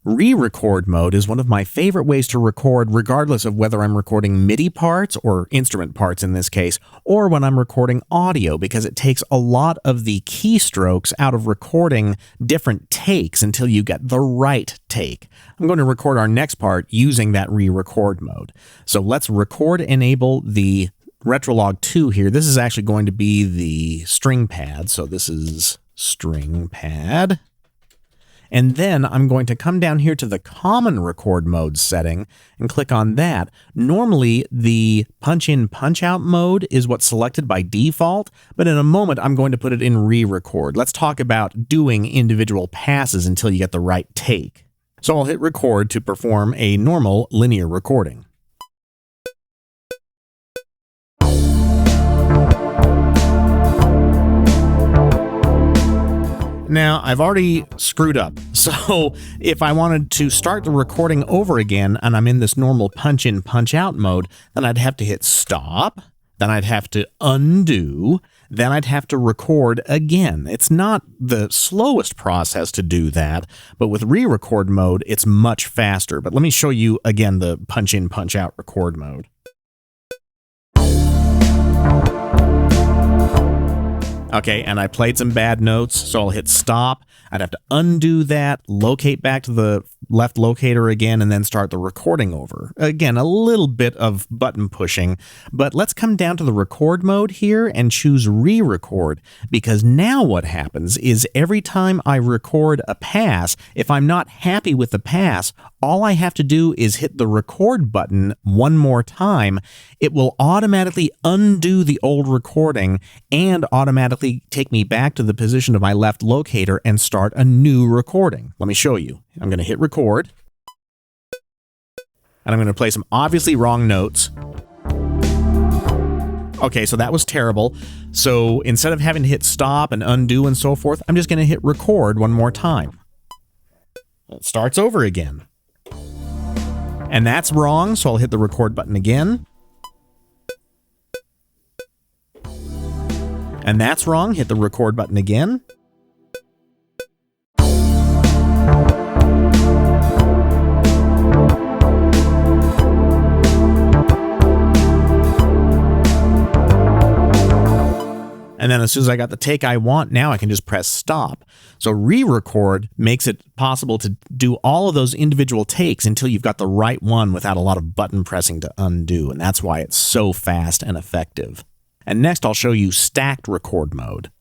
Re-record mode is one of my favorite ways to record regardless of whether I'm recording MIDI parts, or instrument parts in this case, or when I'm recording audio, because it takes a lot of the keystrokes out of recording different takes until you get the right take. I'm going to record our next part using that re-record mode. So let's record enable the Retrolog 2 here. This is actually going to be the string pad. So this is string pad. And then I'm going to come down here to the common record mode setting and click on that. Normally, the punch-in, punch-out mode is what's selected by default, but in a moment, I'm going to put it in re-record. Let's talk about doing individual passes until you get the right take. So I'll hit record to perform a normal linear recording. Now, I've already screwed up, so if I wanted to start the recording over again and I'm in this normal punch-in, punch-out mode, then I'd have to hit stop, then I'd have to undo, then I'd have to record again. It's not the slowest process to do that, but with re-record mode, it's much faster. But let me show you again the punch-in, punch-out record mode. Okay, and I played some bad notes, so I'll hit stop. I'd have to undo that, locate back to the left locator again, and then start the recording over. Again, a little bit of button pushing, but let's come down to the record mode here and choose re-record, because now what happens is every time I record a pass, if I'm not happy with the pass, all I have to do is hit the record button one more time. It will automatically undo the old recording and automatically take me back to the position of my left locator and start a new recording. Let me show you. I'm going to hit record, and I'm going to play some obviously wrong notes. Okay, so that was terrible. So instead of having to hit stop and undo and so forth, I'm just going to hit record one more time. It starts over again. And that's wrong, so I'll hit the record button again. And that's wrong, hit the record button again. And then as soon as I got the take I want, now I can just press stop. So re-record makes it possible to do all of those individual takes until you've got the right one without a lot of button pressing to undo. And that's why it's so fast and effective. And next I'll show you stacked record mode.